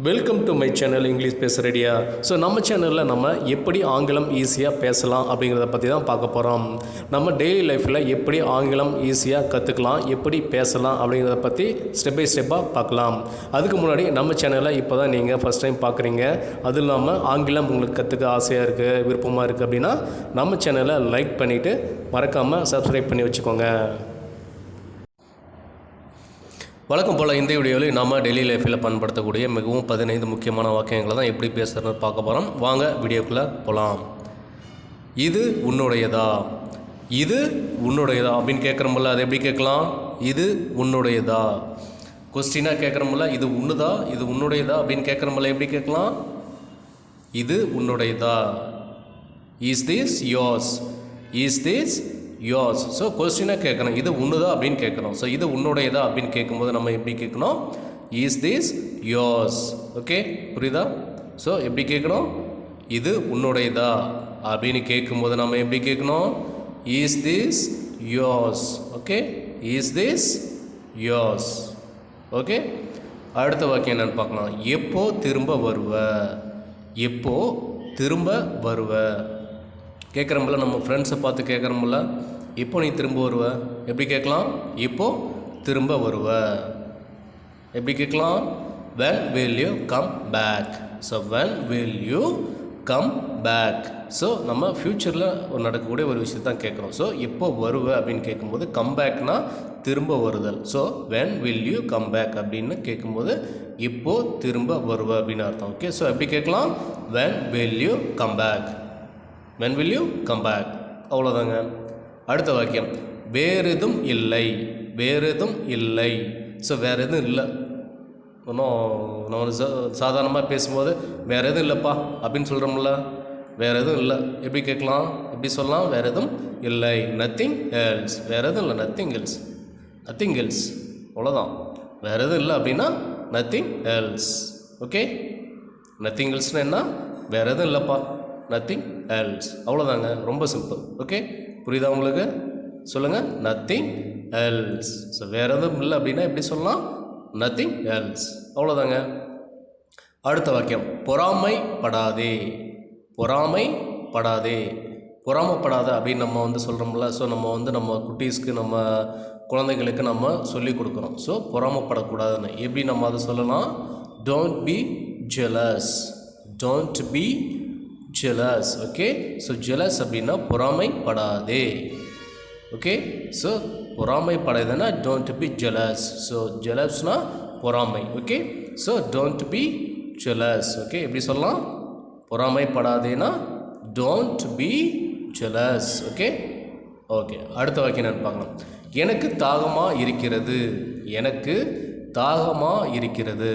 Welcome to my channel English பேச ரெடியா. So நம்ம சேனலில் நம்ம எப்படி ஆங்கிலம் ஈஸியாக பேசலாம் அப்படிங்கிறத பற்றி தான் பார்க்க போகிறோம். நம்ம டெய்லி லைஃப்பில் எப்படி ஆங்கிலம் ஈஸியாக கற்றுக்கலாம், எப்படி பேசலாம் அப்படிங்கிறத பற்றி ஸ்டெப் பை ஸ்டெப்பாக பார்க்கலாம். அதுக்கு முன்னாடி நம்ம சேனலை இப்போ தான் நீங்கள் ஃபஸ்ட் டைம் பார்க்குறீங்க, அதுவும் இல்லாமல் ஆங்கிலம் உங்களுக்கு கற்றுக்க ஆசையாக இருக்குது, விருப்பமாக இருக்குது அப்படின்னா நம்ம சேனலை லைக் பண்ணிவிட்டு மறக்காமல் சப்ஸ்கிரைப் பண்ணி வச்சுக்கோங்க. வழக்கம் போல் இந்த வீடியோவில் நம்ம டெய்லி லைஃப்பில் பயன்படுத்தக்கூடிய மிகவும் 15 முக்கியமான வாக்கியங்களை தான் எப்படி பேசுகிறதுன்னு பார்க்க போகிறோம். வாங்க வீடியோக்குள்ளே போகலாம். இது உன்னுடையதா, இது உன்னுடையதா அப்படின்னு கேட்குறோம்ல, அது எப்படி கேட்கலாம்? இது உன்னுடையதா. கொஸ்டினாக கேட்குறோம்ல, இது உன்னுதா, இது உன்னுடையதா அப்படின்னு கேட்குறோம்ல, எப்படி கேட்கலாம்? இது உன்னுடையதா. Is this yours, is this yours. So கொஸ்டினாக கேட்கணும், இது உன்னுதா அப்படின்னு கேட்கணும். ஸோ இது உன்னுடையதா அப்படின்னு கேட்கும்போது நம்ம எப்படி கேட்கணும்? Is this yours. ஓகே, புரியுதா? ஸோ எப்படி கேட்கணும்? இது உன்னுடையதா அப்படின்னு கேட்கும்போது நம்ம எப்படி கேட்கணும்? Is this yours. Okay, is this yours. Okay, அடுத்த வாக்கியம் என்னென்னு பார்க்கலாம். எப்போ திரும்ப வருவ, எப்போ திரும்ப வருவ கேட்குறோம்ல, நம்ம ஃப்ரெண்ட்ஸை பார்த்து கேட்குறோம்ல, இப்போ நீ திரும்ப வருவ எப்படி கேட்கலாம்? இப்போ திரும்ப வருவ. எப்படி கேட்கலாம்? when will you come back. So when will you come back. So நம்ம ஃப்யூச்சரில் நடக்கக்கூடிய ஒரு விஷயத்தை தான் கேட்குறோம். ஸோ எப்போ வருவ அப்படின்னு கேட்கும்போது கம் பேக்னா திரும்ப வருதல். So when will you come back அப்படின்னு கேட்கும்போது இப்போ திரும்ப வருவ அப்படின்னு அர்த்தம். ஓகே, ஸோ எப்படி கேட்கலாம்? when will you come back, when will you come back. அவ்வளோதாங்க. அடுத்த வாக்கியம், வேறு எதுவும் இல்லை, வேறு எதுவும் இல்லை. ஸோ வேறு எதுவும் இல்லை. ஒன்றும் நம்ம சாதாரணமாக பேசும்போது வேறு எதுவும் இல்லைப்பா அப்படின்னு சொல்கிறோம்ல, வேறு எதுவும் இல்லை எப்படி கேட்கலாம்? எப்படி சொல்லலாம்? வேறு எதுவும் இல்லை, நத்திங் எல்ஸ். வேறு எதுவும் இல்லை, நத்திங் எல்ஸ், நத்திங் எல்ஸ். அவ்வளோதான். வேறு எதுவும் இல்லை அப்படின்னா நத்திங் எல்ஸ். ஓகே, நத்திங் எல்ஸ்னால் என்ன? வேறு எதுவும் இல்லைப்பா, நத்திங் எல்ஸ். அவ்வளோதாங்க, ரொம்ப சிம்பிள். ஓகே, புரியுதா உங்களுக்கு? சொல்லுங்கள், நத்திங் எல்ஸ். ஸோ வேறு எதுவும் இல்லை அப்படின்னா எப்படி சொல்லலாம்? Nothing else. அவ்வளோதாங்க. அடுத்த வாக்கியம், பொறாமைப்படாதே, பொறாமைப்படாதே. பொறாமைப்படாத அப்படின்னு நம்ம சொல்கிறோம்ல. ஸோ நம்ம குட்டீஸ்க்கு, நம்ம குழந்தைங்களுக்கு நம்ம சொல்லி கொடுக்குறோம். ஸோ பொறாமைப்படக்கூடாதுன்னு எப்படி நம்ம அதை சொல்லலாம்? Don't be jealous, don't be jealous. Okay, so jealous அப்படின்னா பொறாமைப்படாதே. ஓகே, ஸோ பொறாமைப்படாதுன்னா டோன்ட் பி ஜெலஸ். ஸோ ஜெலஸ்னா பொறாமை. Okay, so don't be jealous. Okay, எப்படி சொல்லலாம்? பொறாமைப்படாதேனா don't be jealous. Okay, okay. அடுத்த வாக்கியம் என்னன்னு பார்க்கலாம். எனக்கு தாகமாக இருக்கிறது, எனக்கு தாகமாக இருக்கிறது.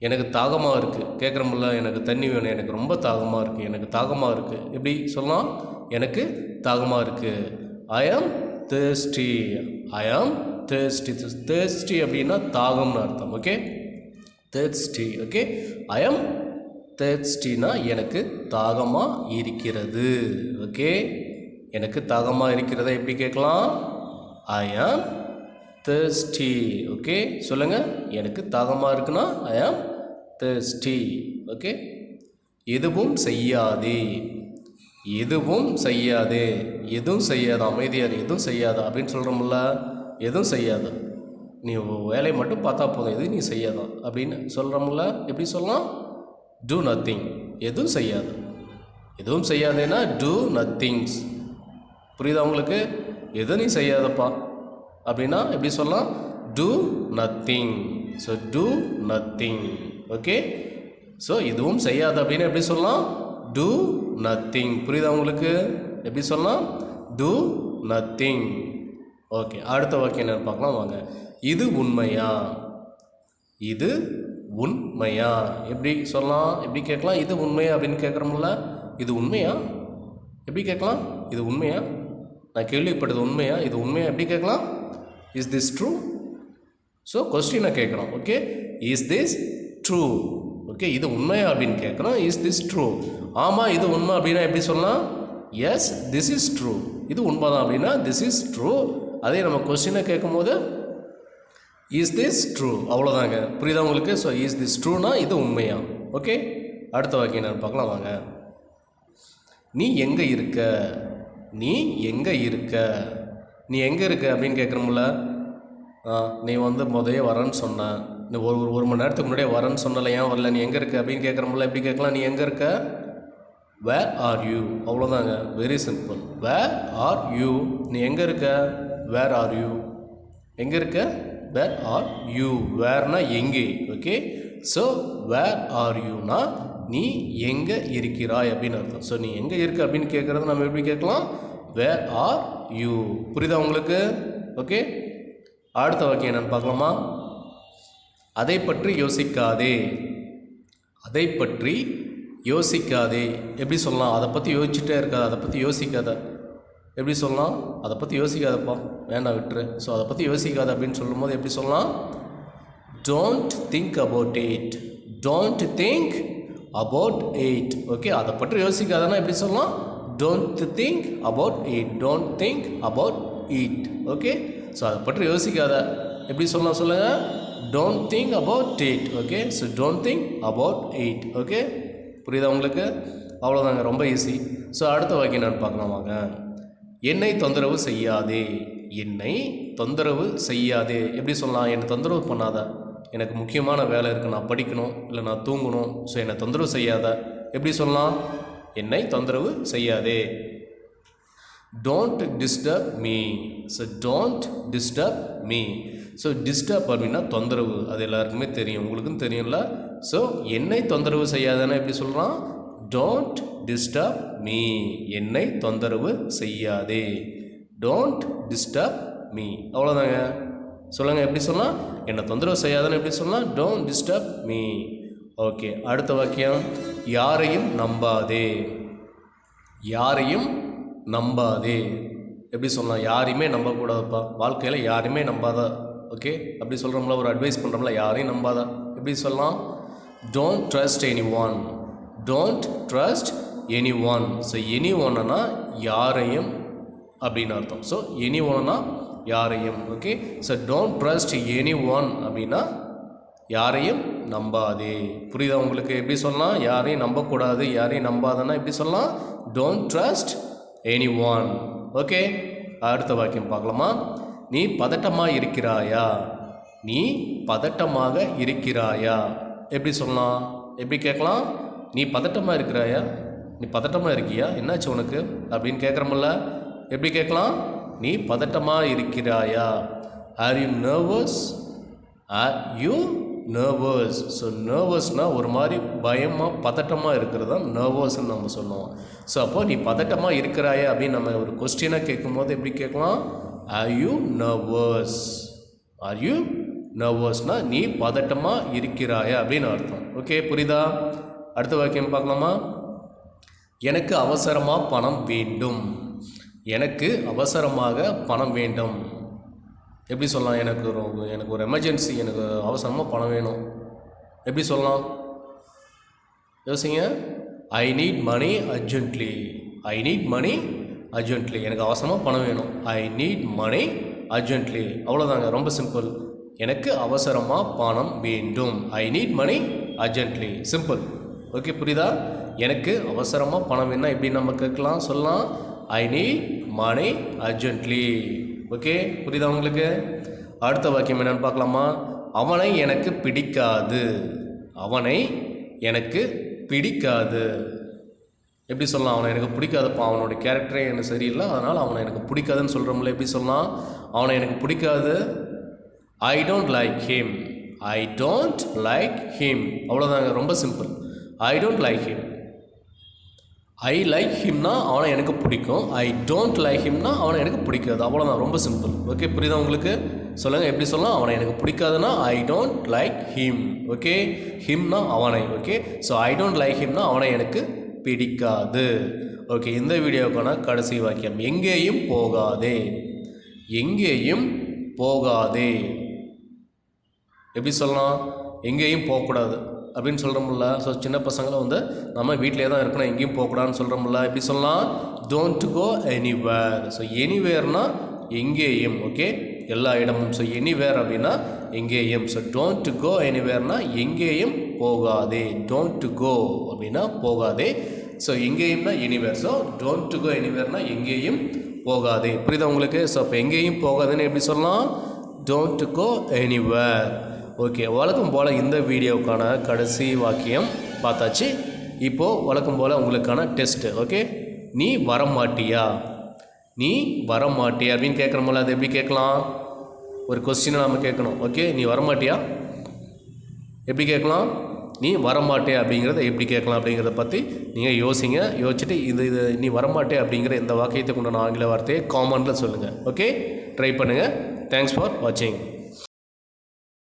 எனக்கு தாகமாக இருக்குது கேட்குறோம்ல, எனக்கு தண்ணி வேணும், எனக்கு ரொம்ப தாகமாக இருக்குது, எனக்கு தாகமாக இருக்குது. எப்படி சொல்லலாம்? எனக்கு தாகமாக இருக்குது. ஐ ஆம் thirsty, ஐ ஆம் thirsty. thirsty அப்படின்னா தாகம்னு அர்த்தம். Okay, thirsty. ஓகே, ஐ ஆம் thirstyனா எனக்கு தாகமாக இருக்கிறது. ஓகே, எனக்கு தாகமாக இருக்கிறதா எப்படி கேட்கலாம்? ஐ ஆம் thirsty. ஓகே, சொல்லுங்கள், எனக்கு தாகமாக இருக்குன்னா ஐ ஆம் thirsty. ஓகே, எதுவும் செய்யாதே, எதுவும் செய்யாதே. எதுவும் செய்யாத, அமைதியார், எதுவும் செய்யாத அப்படின்னு சொல்கிறோம்ல. எதுவும் செய்யாத, நீ வேலையை மட்டும் பார்த்தா போதும், எதுவும் நீ செய்யாத அப்படின்னு சொல்கிறோம்ல. எப்படி சொல்லலாம்? Two nothing. எதுவும் செய்யாத, எதுவும் செய்யாதேன்னா டூ நத்திங்ஸ். புரியுதா உங்களுக்கு? எதுவும் நீ செய்யாதப்பா அப்படின்னா எப்படி சொல்லலாம்? Two nothing. So two nothing. Okay, so எதுவும் செய்யாது அப்படின்னா எப்படி சொல்லலாம்? Two nothing. புரியுதா உங்களுக்கு? எப்படி சொல்லலாம்? Two nothing. ஓகே, அடுத்த வாக்கியம் என்னென்னு பார்க்கலாம் வாங்க. இது உண்மையா, இது உண்மையா. எப்படி சொல்லலாம்? எப்படி கேட்கலாம்? இது உண்மையா அப்படின்னு கேட்குறோம்ல. இது உண்மையா எப்படி கேட்கலாம்? இது உண்மையா, நான் கேள்விப்பட்டது உண்மையா, இது உண்மையா எப்படி கேட்கலாம்? Is this true. ஸோ கொஸ்டினை கேட்குறோம். Okay, is this true. Okay, இது உண்மையா அப்படின்னு கேட்குறோம். Is this true. ஆமாம், இது உண்மை அப்படின்னா எப்படி சொல்லலாம்? Yes, this is true. இது உண்மை தான் அப்படின்னா திஸ் இஸ் ட்ரூ. அதே நம்ம கொஸ்டினை கேட்கும்போது இஸ் திஸ் ட்ரூ, அவ்வளோதாங்க. புரியுதா உங்களுக்கு? ஸோ இஸ் திஸ் ட்ரூனா இது உண்மையா? ஓகே, அடுத்த வாக்கியம் நான் பார்க்கலாம் வாங்க. நீ எங்கே இருக்க, நீ எங்கே இருக்க, நீ எங்கே இருக்க அப்படின்னு கேட்குறோம்ல. நீ வந்து முதல்ல வரேன்னு சொன்ன, இந்த ஒரு மணி நேரத்துக்கு முன்னாடியே வரேன்னு சொன்னல, ஏன் வரல, நீ எங்கே இருக்க அப்படின்னு கேட்குறோம்ல. எப்படி கேட்கலாம்? நீ எங்கே இருக்க, வேர் ஆர் யூ, அவ்வளோதாங்க. Very simple. Where are you, நீ எங்கே இருக்க, வேர் ஆர் யூ, எங்கே இருக்க, வேர் ஆர் யூ, வேர்னா எங்கே. ஓகே, ஸோ வேர் ஆர் யூனா நீ எங்கே இருக்கிறாய் அப்படின்னு அர்த்தம். ஸோ நீ எங்கே இருக்க அப்படின்னு கேட்குறது நம்ம எப்படி கேட்கலாம்? Where are you. புரியுதா உங்களுக்கு? ஓகே, அடுத்த வாக்கியம் என்னன்னு பார்க்கலாமா? அதை பற்றி யோசிக்காதே, அதை பற்றி யோசிக்காதே. எப்படி சொல்லலாம்? அதை பற்றி யோசிச்சுட்டே இருக்காது, அதை பற்றி யோசிக்காத. எப்படி சொல்லலாம்? அதை பற்றி யோசிக்காதப்பா, வேண்டாம் விட்டுரு. ஸோ அதை பற்றி யோசிக்காத அப்படின்னு சொல்லும்போது எப்படி சொல்லலாம்? Don't think about it, don't think about it. Okay, அதை பற்றி யோசிக்காதனா எப்படி சொல்லலாம்? Don't think about it, don't think about it. Okay, so அதை பற்றி யோசிக்காத எப்படி சொல்லலாம் சொல்லுங்கள்? Don't think about it. Okay, so don't think about it. Okay, புரியுதா உங்களுக்கு? அவ்வளோதாங்க, ரொம்ப ஈஸி. ஸோ அடுத்த வாக்கியம் நான் பார்க்கலாம் வாங்க. என்னை தொந்தரவு செய்யாதே, என்னை தொந்தரவு செய்யாதே. எப்படி சொல்லலாம்? என்னை தொந்தரவு பண்ணாத, எனக்கு முக்கியமான வேலை இருக்குது, நான் படிக்கணும் இல்லை நான் தூங்கணும், ஸோ என்னை தொந்தரவு செய்யாத. எப்படி சொல்லலாம்? என்னை தொந்தரவு செய்யாதே. Don't disturb me, so don't disturb me. So disturb அப்படின்னா தொந்தரவு, அது எல்லாருக்குமே தெரியும், உங்களுக்கும் தெரியும்ல. ஸோ என்னை தொந்தரவு செய்யாதேன்னா எப்படி சொல்கிறான்? டோன்ட் டிஸ்டர்ப் மீ, என்னை தொந்தரவு செய்யாதே. டோன்ட் டிஸ்டர்ப் மீ, அவ்வளோதாங்க. சொல்லுங்கள், எப்படி சொல்லலாம்? என்னை தொந்தரவு செய்யாதேன்னு எப்படி சொல்லலாம்? Don't disturb me. ஓகே, அடுத்த வாக்கியம். யாரையும் நம்பாதே, யாரையும் நம்பாதே. எப்படி சொல்லலாம்? யாரையுமே நம்பக்கூடாதுப்பா, வாழ்க்கையில் யாரையுமே நம்பாத. ஓகே, அப்படி சொல்கிறோம்ல, ஒரு அட்வைஸ் பண்ணுறோம்ல, யாரையும் நம்பாத. எப்படி சொல்லலாம்? Don't trust anyone, don't trust anyone. So any ஒன்னுனா யாரையும் அப்படின்னு அர்த்தம். ஸோ எனி ஒன்னுனா யாரையும். Okay, so don't trust anyone அப்படின்னா யாரையும் நம்பாதே. புரியுதா உங்களுக்கு? எப்படி சொல்லலாம்? யாரையும் நம்பக்கூடாது, யாரையும் நம்பாதன்னா எப்படி சொல்லலாம்? Don't trust any one. Okay, அடுத்த வாக்கியம் பார்க்கலாமா? நீ பதட்டமாக இருக்கிறாயா, நீ பதட்டமாக இருக்கிறாயா. எப்படி சொல்லலாம்? எப்படி கேட்கலாம்? நீ பதட்டமாக இருக்கிறாயா, நீ பதட்டமாக இருக்கியா, என்னாச்சு உனக்கு அப்படின்னு கேட்குறோம்ல. எப்படி கேட்கலாம்? நீ பதட்டமாக இருக்கிறாயா. Are you nervous, are you nervous. So நர்வஸ்னால் ஒரு மாதிரி பயமாக பதட்டமாக இருக்கிறது தான் நர்வஸ்ன்னு நம்ம சொல்லுவோம். ஸோ அப்போது நீ பதட்டமாக இருக்கிறாயா அப்படின்னு நம்ம ஒரு கொஸ்டினாக கேட்கும்போது எப்படி கேட்கலாம்? Are you nervous, are you நர்வஸ்னால் நீ பதட்டமாக இருக்கிறாயா அப்படின்னு அர்த்தம். ஓகே, புரியுதா? அடுத்த வாக்கியம் பார்க்கலாமா? எனக்கு அவசரமாக பணம் வேண்டும், எனக்கு அவசரமாக பணம் வேண்டும். எப்படி சொல்லலாம்? எனக்கு ஒரு எமர்ஜென்சி, எனக்கு அவசரமாக பணம் வேணும். எப்படி சொல்லலாம்? யோசிங்க. I need money urgently, I need money urgently. எனக்கு அவசரமாக பணம் வேணும். I need money urgently. அவ்வளோதாங்க, ரொம்ப சிம்பிள். எனக்கு அவசரமாக பணம் வேண்டும். I need money urgently, simple. Okay, புரியுதா? எனக்கு அவசரமாக பணம் வேணும்னா எப்படி நம்ம கேட்கலாம் சொல்லலாம்? I need money urgently. Okay, புரியுதா உங்களுக்கு? அடுத்த வாக்கியம் என்னென்னு பார்க்கலாமா? அவனை எனக்கு பிடிக்காது, அவனை எனக்கு பிடிக்காது. எப்படி சொல்லலாம்? அவனை எனக்கு பிடிக்காதுப்பா, அவனோட கேரக்டரே எனக்கு சரியில்லை, அதனால் அவனை எனக்கு பிடிக்காதுன்னு சொல்கிறோம்ல. எப்படி சொல்லலாம்? அவனை எனக்கு பிடிக்காது. I don't like him, I don't like him. அவ்வளோதாங்க, ரொம்ப simple. I don't like him. I like ஹிம்னா அவனை எனக்கு பிடிக்கும், ஐ டோன்ட் லைக் ஹிம்னா அவனை எனக்கு பிடிக்காது. அவ்வளோதான், ரொம்ப சிம்பிள். ஓகே, புரியுதா உங்களுக்கு? சொல்லுங்கள், எப்படி சொல்லலாம்? அவனை எனக்கு பிடிக்காதுன்னா I don't like him. Okay, ஹிம்னா அவனை. Okay, so I don't like ஹிம்னா அவனை எனக்கு பிடிக்காது. ஓகே, இந்த வீடியோக்கான கடைசி வாக்கியம். எங்கேயும் போகாதே, எங்கேயும் போகாதே. எப்படி சொல்லலாம்? எங்கேயும் போகக்கூடாது அப்படின்னு சொல்கிறோம்ல. ஸோ சின்ன பசங்களை வந்து நம்ம வீட்டிலே தான் இருக்கணும், எங்கேயும் போகக்கூடாதுன்னு சொல்கிறோம்ல. எப்படி சொல்லலாம்? Don't go anywhere. ஸோ எனிவேர்னா எங்கேயும். ஓகே, எல்லா இடமும். ஸோ எனிவேர் அப்படின்னா எங்கேயும். ஸோ டோன்ட் கோ எனிவேர்னா எங்கேயும் போகாதே. டோன்ட் கோ அப்படின்னா போகாதே. ஸோ எங்கேயும்னா எனிவேர். ஸோ டோன்ட் கோ எனிவேர்னா எங்கேயும் போகாதே. புரியுதா உங்களுக்கு? ஸோ அப்போ எங்கேயும் போகாதுன்னு எப்படி சொல்லலாம்? Don't go anywhere. ஓகே, வழக்கம் போல் இந்த வீடியோவுக்கான கடைசி வாக்கியம் பார்த்தாச்சு. இப்போது வழக்கம் போல் உங்களுக்கான டெஸ்ட்டு. ஓகே, நீ வரமாட்டியா? நீ வரமாட்டியா அப்படின்னு கேட்குறோம்ல, அது எப்படி கேட்கலாம்? ஒரு கொஸ்டினை நம்ம கேட்கணும். ஓகே, நீ வரமாட்டியா எப்படி கேட்கலாம்? நீ வரமாட்டே அப்படிங்கிறத எப்படி கேட்கலாம் அப்படிங்கிறத பற்றி நீங்கள் யோசிங்க. யோசிச்சுட்டு இது நீ வரமாட்டே அப்படிங்கிற இந்த வாக்கியத்துக்கு உண்டான ஆங்கில வார்த்தையை காமனில் சொல்லுங்கள். ஓகே, ட்ரை பண்ணுங்கள். தேங்க்ஸ் ஃபார் வாட்சிங்.